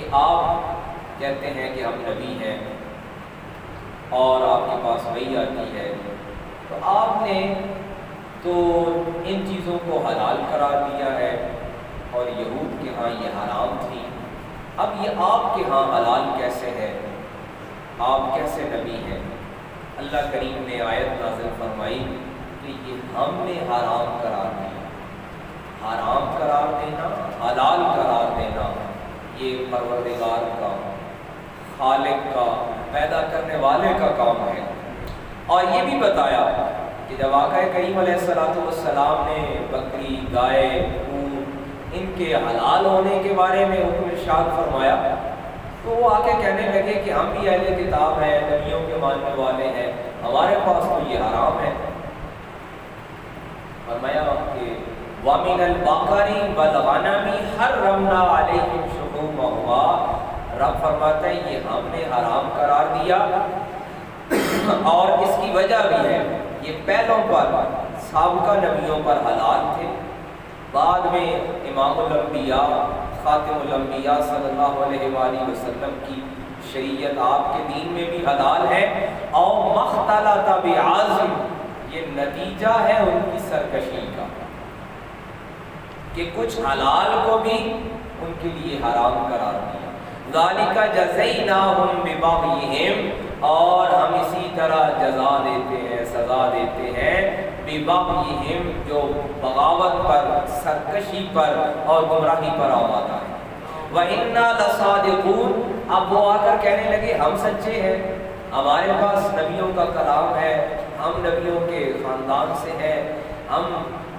کہ آپ کہتے ہیں کہ ہم نبی ہیں اور آپ کے پاس وحی آتی ہے، تو آپ نے تو ان چیزوں کو حلال قرار دیا ہے اور یہود کے ہاں یہ حرام تھی، اب یہ آپ کے ہاں حلال کیسے ہے؟ آپ کیسے نبی ہیں؟ اللہ کریم نے آیت نازل فرمائی کہ یہ ہم نے حرام قرار دیا۔ حرام قرار دینا، حلال قرار دینا، یہ پروردگار کا، خالق کا، پیدا کرنے والے کا کام ہے۔ اور یہ بھی بتایا کہ جب آقا کریم علیہ السلام نے بکری، گائے، اونٹ ان کے حلال ہونے کے بارے میں حکم ارشاد فرمایا تو وہ آ کے کہنے لگے کہ ہم بھی اہل کتاب ہیں، نبیوں کے ماننے والے ہیں، ہمارے پاس تو یہ حرام ہے۔ فرمایا کہ وَمِنَ الْبَقَرِ وَالْغَنَمِ حَرَّمْنَا عَلَيْهِمْ شُحُومَهُمَا، رب فرماتا ہے یہ ہم نے حرام قرار دیا، اور اس کی وجہ بھی ہے یہ پہلوں پر سابقہ نبیوں پر حلال تھے، بعد میں امام الانبیاء خاتم الانبیاء صلی اللہ علیہ وآلہ وسلم کی شریعت آپ کے دین میں بھی حلال ہے، اور مختلط بعظم یہ نتیجہ ہے ان کی سرکشی کا کہ کچھ حلال کو بھی ان کے لیے حرام قرار دیا۔ ذالک جزیناہم ببغیہم، اور ہم اسی طرح جزا دیتے ہیں، سزا دیتے ہیں، ببغیہم جو بغاوت پر، سرکشی پر اور گمراہی پر آمادہ ہے۔ وَإِنَّا لَصَادِقُونَ، اب وہ آ کر کہنے لگے ہم سچے ہیں، ہمارے پاس نبیوں کا کلام ہے، ہم نبیوں کے خاندان سے ہیں، ہم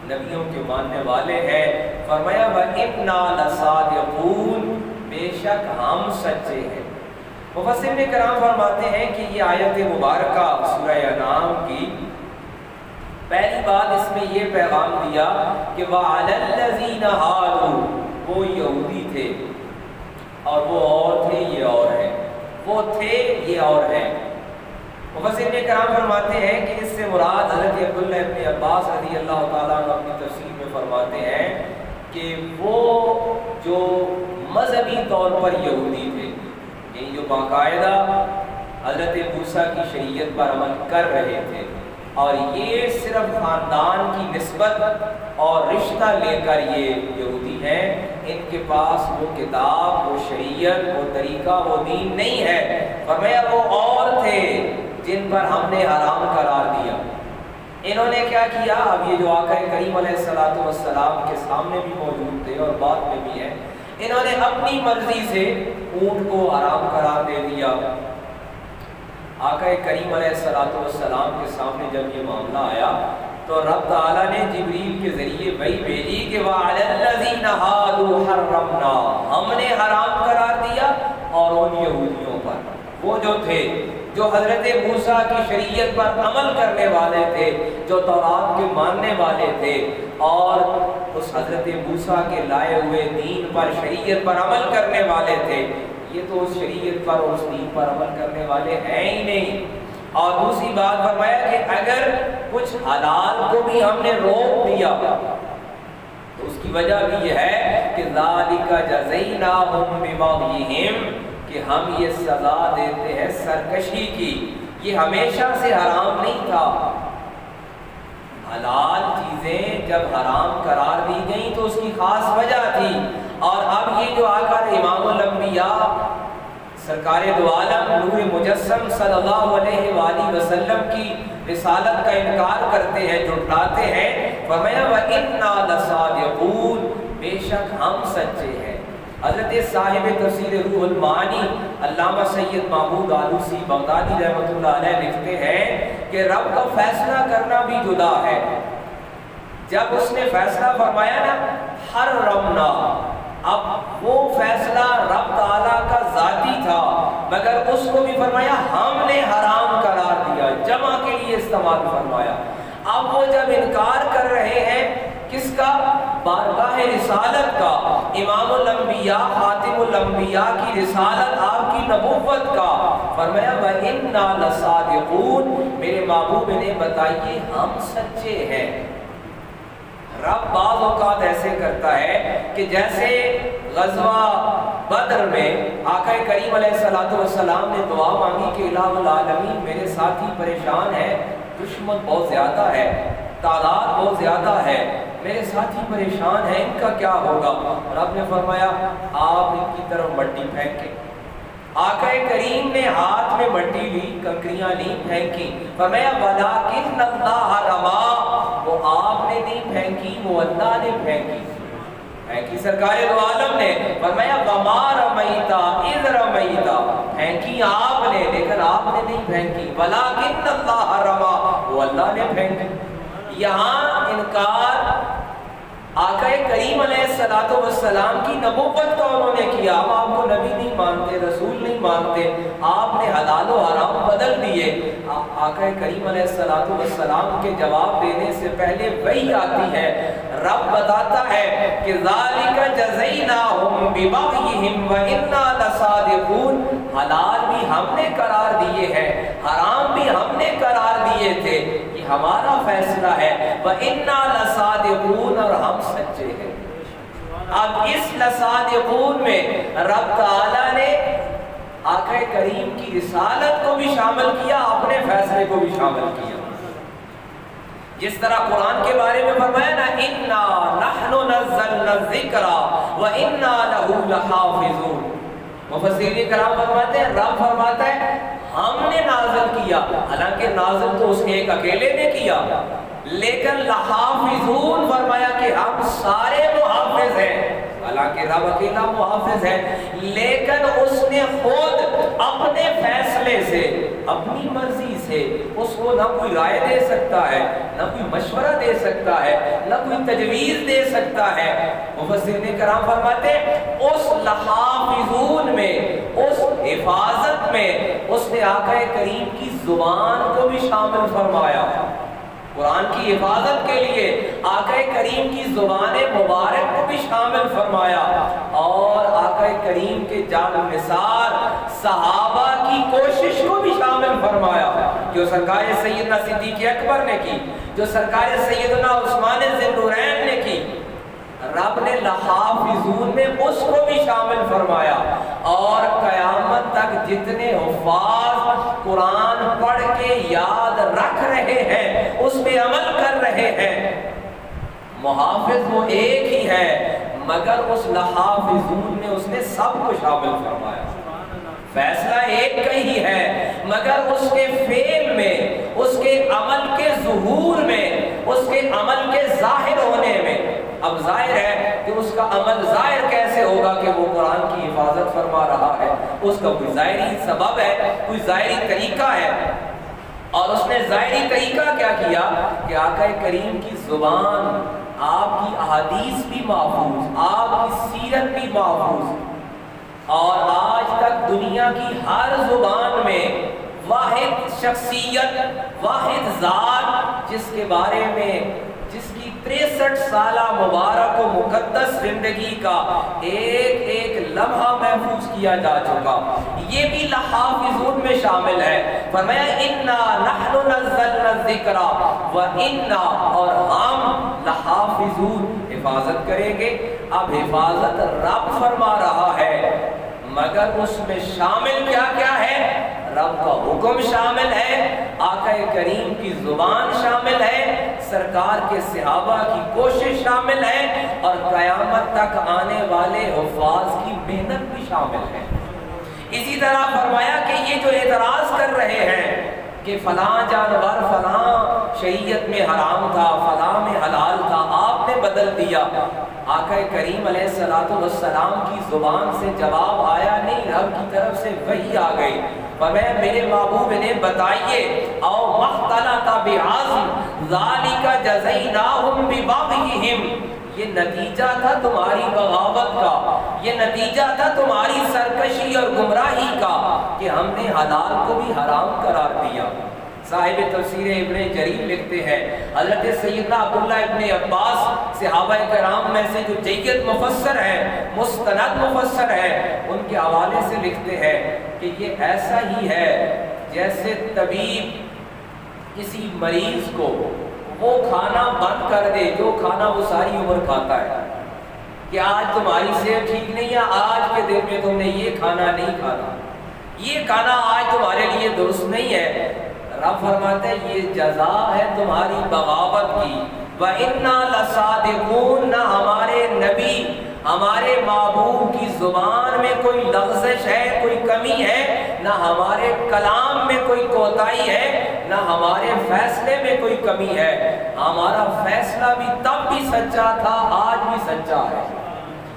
نبیوں کے ماننے والے ہیں۔ فرمایا وَإِنَّا لَصَادِقُونَ، بے شک ہم سچے ہیں۔ مفسرین کرام فرماتے ہیں کہ یہ آیت مبارکہ سورہ انعام کی پہلی بات اس میں یہ پیغام دیا کہ وَعَلَى الَّذِينَ هَادُوا، وہ یہودی تھے اور وہ اور تھے یہ اور ہیں، وہ تھے یہ اور ہیں۔ مفسرین کرام فرماتے ہیں کہ اس سے مراد حضرت عبداللہ ابن عباس رضی اللہ تعالیٰ عنہ اپنی تفسیر میں فرماتے ہیں کہ وہ جو مذہبی طور پر یہودی تھے، یعنی جو باقاعدہ حضرت موسیٰ کی شریعت پر عمل کر رہے تھے، اور یہ صرف خاندان کی نسبت اور رشتہ لے کر یہ یہودی ہیں، ان کے پاس وہ کتاب، وہ شریعت، وہ طریقہ، وہ دین نہیں ہے۔ فرمایا وہ اور تھے جن پر ہم نے حرام قرار دیا۔ انہوں نے کیا کیا؟ اب یہ جو آقا کریم علیہ السلام کے سامنے بھی موجود تھے اور بعد میں بھی ہیں، انہوں نے اپنی مرضی سے اونٹ کو حرام قرار دے دیا۔ آقا کریم علیہ السلام کے سامنے جب یہ معاملہ آیا تو رب تعالیٰ نے جبریل کے ذریعے وحی بھیجی کہ وَعَلَى الَّذِينَ هَادُوا حَرَّمْنَا، ہم نے حرام قرار دیا، اور ان یہودیوں پر، وہ جو تھے جو حضرت موسیٰ کی شریعت پر عمل کرنے والے تھے، جو تورات کے ماننے والے تھے اور اس حضرت موسیٰ کے لائے ہوئے دین پر، شریعت پر عمل کرنے والے تھے، یہ تو اس شریعت پر اور اس دین پر عمل کرنے والے ہیں ہی نہیں۔ اور دوسری بات فرمایا کہ اگر کچھ حلال کو بھی ہم نے روک دیا تو اس کی وجہ بھی یہ ہے کہ ذَلِكَ جَزَيْنَاهُمْ بِبَغْيِهِمْ، کہ ہم یہ سزا دیتے ہیں سرکشی کی۔ یہ ہمیشہ سے حرام نہیں تھا، حلال چیزیں جب حرام قرار دی گئیں تو اس کی خاص وجہ تھی، اور اب یہ جو آ کر امام الانبیاء سرکار دو عالم نور مجسم صلی اللہ علیہ وآلہ وسلم کی رسالت کا انکار کرتے ہیں، جھٹلاتے ہیں، فرمایا وَإِنَّا لَصَادِقُونَ، بے شک ہم سچے ہیں۔ حضرت صاحب تفسیر روح المعانی علامہ سید محمود آلوسی بغدادی رحمۃ اللہ علیہ لکھتے ہیں کہ رب کا فیصلہ کرنا بھی جدا ہے۔ جب اس نے فیصلہ فرمایا نا حرمنا، اب وہ فیصلہ رب تعالیٰ کا ذاتی تھا، مگر اس کو بھی فرمایا ہم نے حرام قرار دیا، جمع کے لیے استعمال فرمایا۔ اب وہ جب انکار کر رہے ہیں کس کا؟ بارگاہ رسالت کا، امام الانبیاء خاتم الانبیاء کی رسالت، آپ کی نبوت کا، فرمایا وَإِنَّا لَصَادِقُونَ، میرے محبوب نے بتائیے ہم سچے ہیں۔ رب بعض اوقات ایسے کرتا ہے کہ جیسے غزوہ بدر بدر میں آقا کریم علیہ الصلوۃ والسلام نے دعا مانگی کہ الہ العالمین میرے ساتھی پریشان ہے، دشمن بہت زیادہ ہے، تعداد بہت زیادہ ہے، میرے ساتھی پریشان ہیں، ان کا کیا ہوگا؟ رب نے فرمایا آپ ان کی طرف مٹی پھینکیں۔ آقا کریم نے ہاتھ میں مٹی لی، کنکریاں لی، پھینکی، فرمایا وَلَٰكِنَّ اللَّهَ رَمَىٰ، وہ آپ نے نہیں پھینکی، وہ اللہ نے پھینکی سرکار دو عالم نے۔ فرمایا وَمَا رَمَيْتَ إِذْ رَمَيْتَ، پھینکی آپ نے لیکن آپ نے نہیں پھینکی، وَلَٰكِنَّ اللَّهَ رَمَىٰ، وہ اللہ نے پھینکی۔ یہاں انکار آقا کریم علیہ السلام کی نبوت کا انہوں نے کیا۔ ہم آپ کو نبی نہیں مانتے، رسول نہیں مانتے، آپ نے حلال و حرام بدل دیے۔ آقا کریم علیہ السلام کے جواب دینے سے پہلے وہی آتی ہے، رب بتاتا ہے کہ ذَلِكَ جَزَيْنَاهُمْ بِبَغْيِهِمْ وَإِنَّا لَصَادِقُونَ، حلال بھی ہم نے قرار دیے ہیں، حرام بھی ہم نے قرار دیے تھے، یہ ہمارا فیصلہ ہے، وَإِنَّا لَصَادِقُونَ، اور ہم سچے ہیں۔ اب اس لصادقون میں رب تعالیٰ نے آقا کریم کی رسالت کو بھی شامل کیا، اپنے فیصلے کو بھی شامل کیا۔ جس طرح قرآن کے بارے میں فرمایا نا اِنَّا نَحْنُ نَزَّلْنَا الذِّكْرَ وَإِنَّا لَهُ لَحَافِظُونَ، مفسرین کرام فرماتے ہیں، رب فرماتا ہے ہم نے نازل کیا، حالانکہ نازل تو اس نے ایک اکیلے نے کیا، لیکن لحافظون فرمایا کہ ہم سارے محافظ ہیں، حالانکہ رب اکیلا محافظ ہے، لیکن اس نے خود اپنے فیصلے سے، اپنی مرضی سے، اس کو نہ کوئی رائے دے سکتا ہے، نہ کوئی مشورہ دے سکتا ہے، نہ کوئی تجویز دے سکتا ہے۔ مفسرین کرام فرماتے ہیں اس لحافظون میں، اس حفاظت میں اس نے آقا کریم کی زبان کو بھی شامل فرمایا۔ قرآن کی حفاظت کے لیے آقا کریم کی زبان مبارک کو بھی شامل فرمایا، اور آقا کریم کے جان نثار صحابہ کی کوشش کو بھی شامل فرمایا، جو سرکار سیدنا صدیق اکبر نے کی، جو سرکار سیدنا عثمان ذی النورین نے کی، رب نے لحافظون میں اس کو بھی شامل فرمایا، اور قیامت تک جتنے حفاظ قرآن پڑھ کے یاد رکھ رہے ہیں، اس پہ عمل کر رہے ہیں، محافظ وہ ایک ہی ہے، مگر اس لحافظون میں اس نے سب کو شامل فرمایا۔ فیصلہ ایک کا ہی ہے، مگر اس کے فعل میں، اس کے عمل کے ظہور میں، اس کے عمل کے ظاہر ہونے میں، اب ظاہر ہے کہ اس کا عمل ظاہر کیسے ہوگا کہ وہ قرآن کی حفاظت فرما رہا ہے، اس کا کوئی ظاہری سبب ہے، کوئی ظاہری طریقہ ہے، اور اس نے ظاہری طریقہ کیا کیا کہ آقا کریم کی زبان، آپ کی احادیث بھی محفوظ، آپ کی سیرت بھی محفوظ، اور آج تک دنیا کی ہر زبان میں واحد شخصیت، واحد ذات، جس کے بارے میں، جس کی 63 سالہ مبارک و مقدس زندگی کا ایک ایک لمحہ محفوظ کیا جا چکا، یہ بھی لحافظون میں شامل ہے۔ فرمایا اِنَّا نَحْنُ نَزَّلْنَا الذِّكْرَ وَإِنَّا، اور ہم لحافظون، حفاظت کریں گے۔ اب حفاظت رب فرما رہا ہے، مگر اس میں شامل کیا کیا ہے؟ رب کا حکم شامل ہے، آقا کریم کی زبان شامل ہے، سرکار کے صحابہ کی کوشش شامل ہے، اور قیامت تک آنے والے حفاظ کی محنت بھی شامل ہے۔ اسی طرح فرمایا کہ یہ جو اعتراض کر رہے ہیں کہ فلاں جانور فلاں شریعت میں حرام تھا، فلاں میں حلال تھا، آپ نے بدل دیا، آقا کریم علیہ السلام کی زبان سے جواب آیا نہیں، رب کی طرف سے وحی آ گئی، فرمایا میرے محبوب نے بتائیے، او مختلط بعظم ذالک جزیناہم ببغیہم، یہ نتیجہ تھا تمہاری بغاوت کا، یہ نتیجہ تھا تمہاری سرکشی اور گمراہی کا کہ ہم نے حلال کو بھی حرام قرار دیا۔ صاحب تفسیر ابن جریر لکھتے ہیں حضرت سیدنا عبداللہ ابن عباس صحابہ کرام میں سے جو جید مفسر ہیں، مستند مفسر ہیں، ان کے حوالے سے لکھتے ہیں کہ یہ ایسا ہی ہے جیسے طبیب کسی مریض کو وہ کھانا بند کر دے جو کھانا وہ ساری عمر کھاتا ہے، کہ آج تمہاری صحت ٹھیک نہیں ہے، آج کے دن میں تم نے یہ کھانا نہیں کھانا، یہ کھانا آج تمہارے لیے درست نہیں ہے۔ رب فرماتے ہیں یہ جزا ہے تمہاری بغاوت کی۔ وَإِنَّا لَصَادِقُونَ، نہ ہمارے نبی ہمارے محبوب کی زبان میں کوئی لغزش ہے، کوئی کمی ہے، نہ ہمارے کلام میں کوئی کوتاہی ہے، نہ ہمارے فیصلے میں کوئی کمی ہے۔ ہمارا فیصلہ بھی تب بھی سچا تھا، آج بھی سچا ہے۔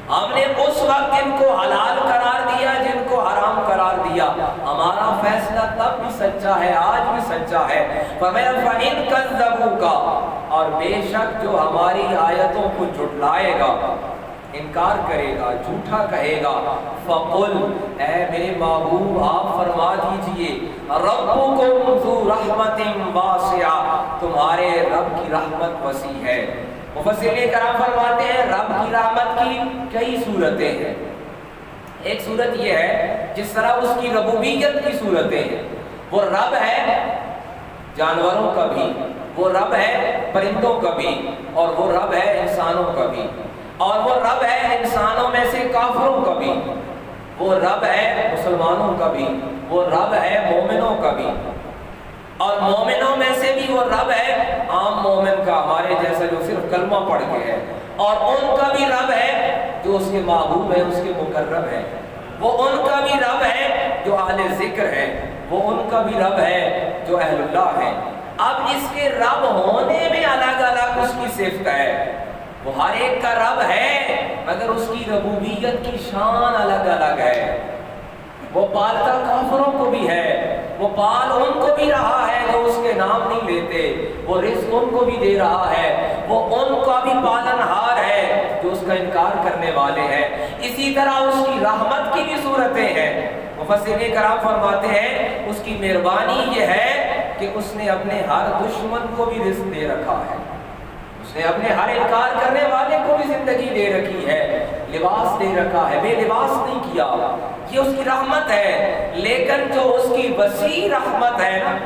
ہم نے اس وقت جن کو حلال قرار دیا، جن کو حرام قرار دیا، ہمارا فیصلہ تب بھی سچا ہے، آج بھی سچا ہے۔ فَإِن كَذَّبُوكَ، اور بے شک جو ہماری آیتوں کو جھٹلائے گا، انکار کرے گا، جھوٹا کہے گا، فَقُلْ، اے میرے محبوب آپ فرما دیجئے، رَبُّكُمْ ذُو رَحْمَةٍ وَاسِعَةٍ، تمہارے رب کی رحمت وسیع ہے۔ مفسرین کرام فرماتے ہیں رب کی رحمت کی کئی صورتیں ہیں۔ ایک صورت یہ ہے جس طرح اس کی ربوبیت کی صورتیں ہیں، وہ رب ہے جانوروں کا بھی، وہ رب ہے پرندوں کا بھی، اور وہ رب ہے انسانوں کا بھی، اور وہ رب ہے انسانوں میں سے کافروں کا بھی، وہ رب ہے مسلمانوں کا بھی، وہ رب ہے مومنوں کا بھی، اور مومنوں میں سے بھی وہ رب ہے عام مومن کا، ہمارے جیسا جو صرف کلمہ پڑھ کے ہے، اور ان کا بھی رب ہے جو اس کے محبوب ہے، اس کے مقرب ہے، وہ ان کا بھی رب ہے جو اہل ذکر ہے، وہ ان کا بھی رب ہے جو اہل اللہ ہے۔ اب اس کے رب ہونے میں الگ الگ اس کی صفت ہے، وہ ہر ایک کا رب ہے مگر اس کی ربوبیت کی شان الگ الگ ہے۔ وہ پالتا کافروں کو بھی ہے، وہ پال ان کو بھی رہا ہے جو اس کے نام نہیں لیتے، وہ رزق ان کو بھی دے رہا ہے، وہ ان کا بھی پالن ہار ہے جو اس کا انکار کرنے والے ہیں۔ اسی طرح اس کی رحمت کی بھی صورتیں ہیں۔ مفسرین کرام فرماتے ہیں اس کی مہربانی یہ ہے کہ اس نے اپنے ہر دشمن کو بھی رزق دے رکھا ہے، اس نے اپنے ہر انکار کرنے والے کو بھی زندگی دے رکھی ہے، لباس دے رکھا ہے، بے لباس نہیں کیا، یہ اس کی رحمت ہے۔ لیکن جو اس کی وسیع رحمت ہے نا،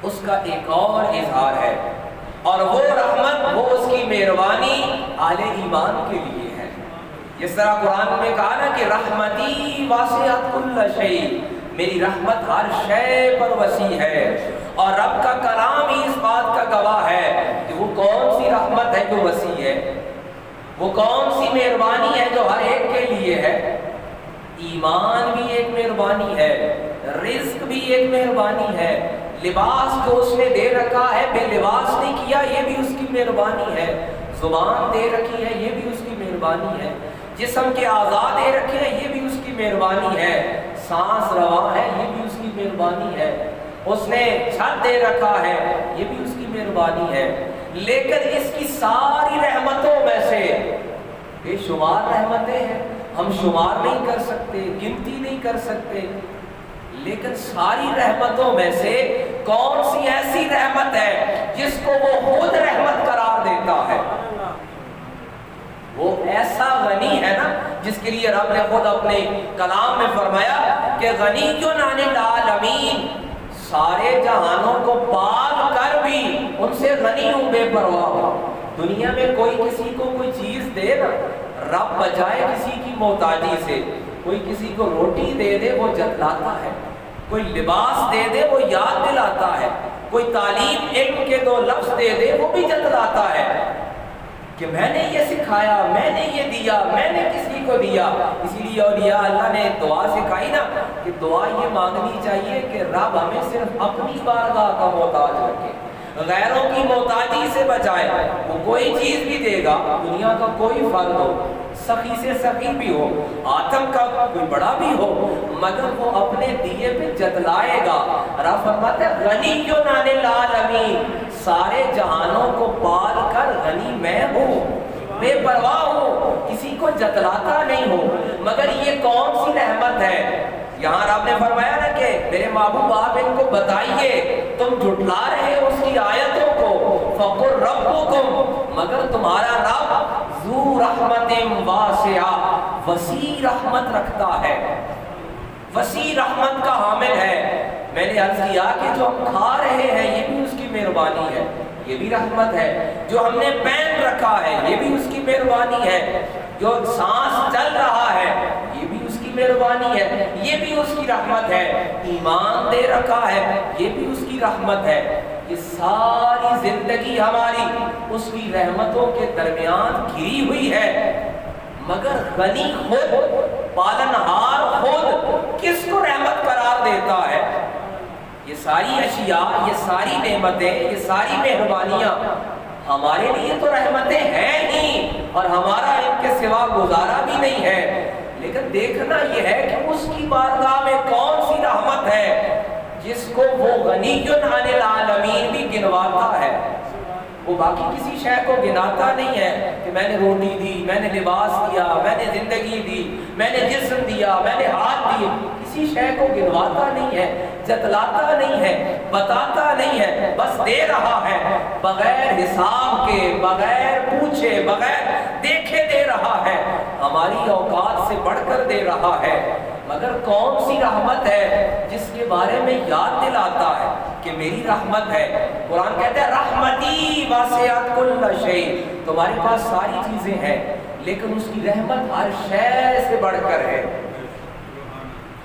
اس کا ایک اور اظہار ہے، اور وہ رحمت، وہ اس کی مہربانی اہل ایمان کے لیے ہے۔ جس طرح قرآن میں کہا نا کہ رحمتی واسعت کل شیء، میری رحمت ہر شے پر وسیع ہے، اور رب کا کلام ہی اس بات کا گواہ ہے کہ وہ کون سی رحمت ہے جو وسیع ہے، وہ کون سی مہربانی ہے جو ہر ایک کے لیے ہے۔ ایمان بھی ایک مہربانی ہے، رزق بھی ایک مہربانی ہے، لباس جو اس نے دے رکھا ہے، بے لباس نہیں کیا، یہ بھی اس کی مہربانی ہے، زبان دے رکھی ہے، یہ بھی اس کی مہربانی ہے، جسم کے اعضاء دے رکھے ہیں، یہ بھی اس کی مہربانی ہے، سانس رواں ہے، یہ بھی اس کی مہربانی ہے، اس نے چھت دے رکھا ہے، یہ بھی اس کی مہربانی ہے۔ لیکن اس کی ساری رحمتوں میں سے بے شمار رحمتیں ہیں، ہم شمار نہیں کر سکتے، گنتی نہیں کر سکتے، لیکن ساری رحمتوں میں سے کون سی ایسی رحمت ہے جس کو وہ خود رحمت قرار دیتا ہے؟ وہ ایسا غنی ہے نا جس کے لیے رب نے خود اپنے کلام میں فرمایا کہ غنی عن العالمین، سارے جہانوں کو پال کر بھی ان سے غنی ہوں، بے پرواہ ہوں۔ دنیا میں کوئی کسی کو کوئی چیز دے نا، رب بجائے کسی کی محتاجی سے، کوئی کسی کو روٹی دے دے وہ جتلاتا ہے، کوئی لباس دے دے وہ یاد دلاتا ہے، کوئی تعلیم علم کے دو لفظ دے دے وہ بھی جتلاتا ہے کہ میں نے یہ سکھایا، میں نے یہ دیا، میں نے کسی کو دیا۔ اسی لیے اولیاء اللہ نے دعا سکھائی نا کہ دعا یہ مانگنی چاہیے کہ رب ہمیں صرف اپنی بارگاہ کا محتاج رکھے، غیروں کی محتاجی سے بچائے۔ وہ کوئی چیز بھی دے گا، دنیا کا کوئی فرد ہو، سخی سے سخی بھی ہو، آتم کا کوئی بڑا بھی ہو، مگر وہ اپنے دیے پہ جتلائے گا۔ رب فرماتے ہیں غنی عن العالمین، سارے جہانوں کو پال کر غنی میں ہوں، بے پرواہ ہوں، کسی کو جتلاتا نہیں ہوں۔ مگر یہ کون سی رحمت ہے؟ یہاں رب نے فرمایا نا کہ میرے محبوب آپ ان کو بتائیے، تم جھٹلا رہے ہو اس کی آیتوں کو، فَقُلْ رَبُّكُمْ، مگر تمہارا رب ذو رحمت واسعہ، وسیع رحمت رکھتا ہے، وسیع رحمت کا حامل ہے۔ میں نے عرض کیا کہ جو ہم کھا رہے ہیں یہ بھی اس کی مہربانی ہے، یہ بھی رحمت ہے۔ جو ہم نے پہن رکھا ہے یہ بھی اس کی مہربانی ہے، جو سانس چل رہا ہے یہ بھی اس کی مہربانی ہے، یہ بھی اس کی رحمت ہے۔ ایمان دے رکھا ہے یہ بھی اس کی رحمت ہے۔ یہ ساری زندگی ہماری اس کی رحمتوں کے درمیان گھری ہوئی ہے، مگر غنی خود، پالنہار خود کس کو رحمت قرار دیتا ہے؟ یہ ساری اشیاء، یہ ساری نعمتیں، یہ ساری مہربانیاں ہمارے لیے تو رحمتیں ہیں ہی، اور ہمارا ان کے سوا گزارا بھی نہیں ہے، لیکن دیکھنا یہ ہے کہ اس کی بارگاہ میں کون سی رحمت ہے جس کو وہ غنی عن العالمین بھی گنواتا ہے۔ وہ باقی کسی شے کو گناتا نہیں ہے کہ میں نے روٹی دی، میں نے لباس دیا، میں نے زندگی دی، میں نے جسم دیا، میں نے ہاتھ دیے، کسی شے کو گنواتا نہیں ہے، جتلاتا نہیں ہے، بتاتا نہیں ہے، بس دے رہا ہے، بغیر حساب کے، بغیر پوچھے، بغیر دیکھے دے رہا ہے، ہماری اوقات سے بڑھ کر دے رہا ہے۔ مگر کون سی رحمت ہے جس کے بارے میں یاد دلاتا ہے کہ میری رحمت ہے؟ قرآن کہتا ہے رحمتی واسعت کل شیء، تمہارے پاس ساری چیزیں ہیں لیکن اس کی رحمت ہر شے سے بڑھ کر ہے۔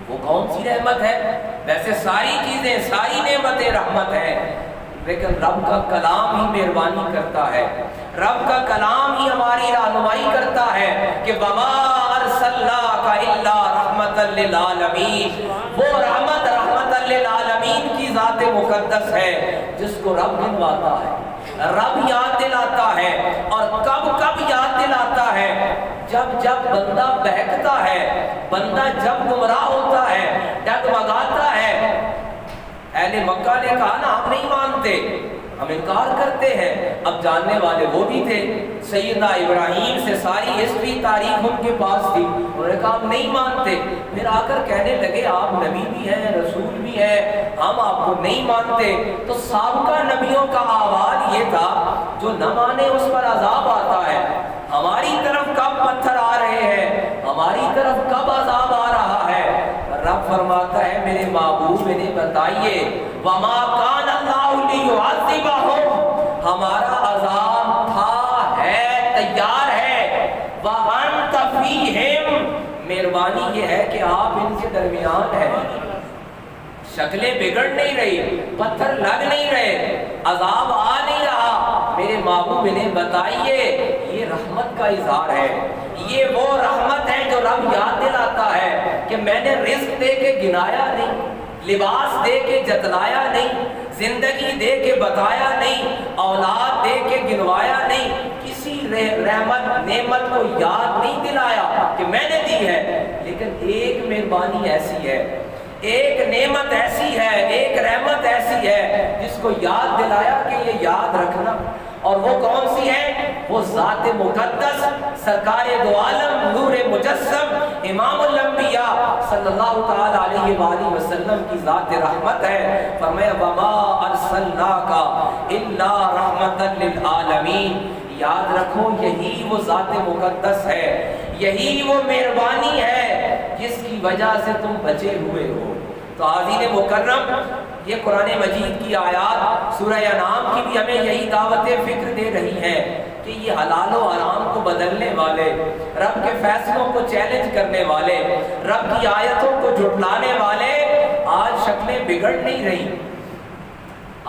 وہ کون سی رحمت ہے؟ ویسے ساری چیزیں، ساری نعمتیں رحمت ہیں، لیکن رب کا کلام ہی مہربانی کرتا ہے، رب کا کلام ہی ہماری رہنمائی کرتا ہے کہ وما ارسلناک الا رحمتا للعالمین۔ وہ رحمت للعالمین کی ذات مقدس ہے جس کو رب گنواتا ہے، رب یاد دلاتا ہے، اور کب کب یاد دلاتا ہے؟ جب جب بندہ بہکتا ہے، بندہ جب گمراہ ہوتا ہے، ڈگمگاتا ہے۔ اہل مکہ نے کہا نا ہم نہیں مانتے، ہم انکار کرتے ہیں، اب جاننے والے وہ بھی تھے، سیدنا ابراہیم سے ساری ہسٹری تاریخ ان کے پاس تھی، انہوں نے کہا ہم نہیں مانتے، پھر آ کر کہنے لگے آپ نبی بھی ہیں، رسول بھی ہیں، ہم آپ کو نہیں مانتے۔ تو سابقہ نبیوں کا احوال یہ تھا جو نہ مانے اس پر عذاب آتا ہے۔ ہماری طرف کب پتھر آ رہے ہیں، ہماری طرف کب عذاب آ رہا ہے؟ رب فرماتا ہے میرے محبوب انہیں بتائیے وما کان اللہ لیعذبہم، ہمارا عذاب تھا، ہے، تیار ہے، وانت فیہم، مہربانی یہ ہے کہ آپ ان کے درمیان ہیں، شکلیں بگڑ نہیں رہی، پتھر لگ نہیں رہے، عذاب آ نہیں رہا، میرے محبوب انہیں بتائیے یہ رحمت کا اظہار ہے، یہ وہ رحمت ہے جو رب یاد دلاتا ہے کہ میں نے رزق دے کے گنایا نہیں، لباس دے کے جتلایا نہیں، زندگی دے کے بتایا نہیں، اولاد دے کے گنوایا نہیں، کسی رحمت نعمت کو یاد نہیں دلایا کہ میں نے دی ہے، لیکن ایک مہربانی ایسی ہے، ایک نعمت ایسی ہے، ایک رحمت ایسی ہے جس کو یاد دلایا کہ یہ یاد رکھنا، اور وہ کون سی ہے؟ وہ ذات مقدس سرکار دو عالم نور مجسم امام الانبیاء صلی اللہ تعالی علیہ وآلہ وسلم کی ذات رحمت ہے۔ فرمایا وما ارسلناک الا رحمتا للعالمین، یاد رکھو یہی وہ ذات مقدس ہے، یہی وہ مہربانی ہے جس کی وجہ سے تم بچے ہوئے ہو۔ تو حاضرین مکرم، یہ قرآن مجید کی آیات سورہ انعام کی بھی ہمیں یہی دعوت فکر دے رہی ہیں کہ یہ حلال و حرام کو بدلنے والے، رب کے فیصلوں کو چیلنج کرنے والے، رب کی آیتوں کو جھٹلانے والے آج شکلیں بگڑ نہیں رہی،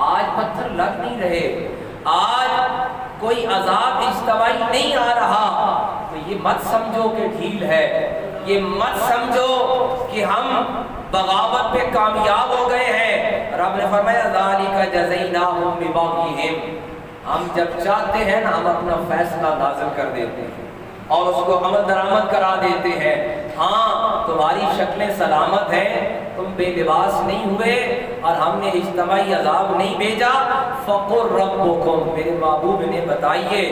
آج پتھر لگ نہیں رہے، آج کوئی عذاب اجتماعی نہیں آ رہا، تو یہ مت سمجھو کہ ڈھیل ہے، یہ مت سمجھو کہ ہم بغاوت پہ کامیاب ہو گئے ہیں۔ رب نے فرمایا ذالک جزیناہم ببغیہم، ہم جب چاہتے ہیں نا ہم اپنا فیصلہ نازل کر دیتے ہیں اور اس کو عمل درآمد کرا دیتے ہیں۔ ہاں تمہاری شکلیں سلامت ہیں، تم بے لباس نہیں ہوئے اور ہم نے اجتماعی عذاب نہیں بھیجا۔ فقر ربکم، میرے محبوب نے بتائیے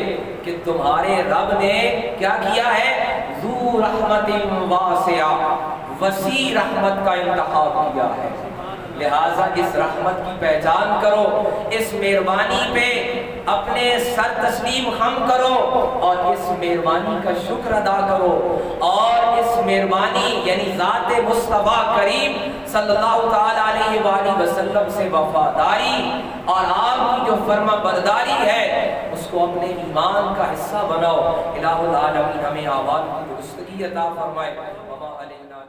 کہ تمہارے رب نے کیا کیا ہے؟ ذو رحمت واسعہ، وسیع رحمت کا انتخاب کیا ہے، لہٰذا اس رحمت کی پہچان کرو، اس مہربانی پہ اپنے سر تسلیم خم کرو اور اس مہربانی کا شکر ادا کرو، اور اس مہربانی یعنی ذات مصطفیٰ کریم صلی اللہ تعالی علیہ وآلہ وسلم سے وفاداری اور آپ کی جو فرما برداری ہے اس کو اپنے ایمان کا حصہ بناؤ۔ الہ العالمین ہمیں اعمال کی درستگی عطا فرمائے۔ وما علینا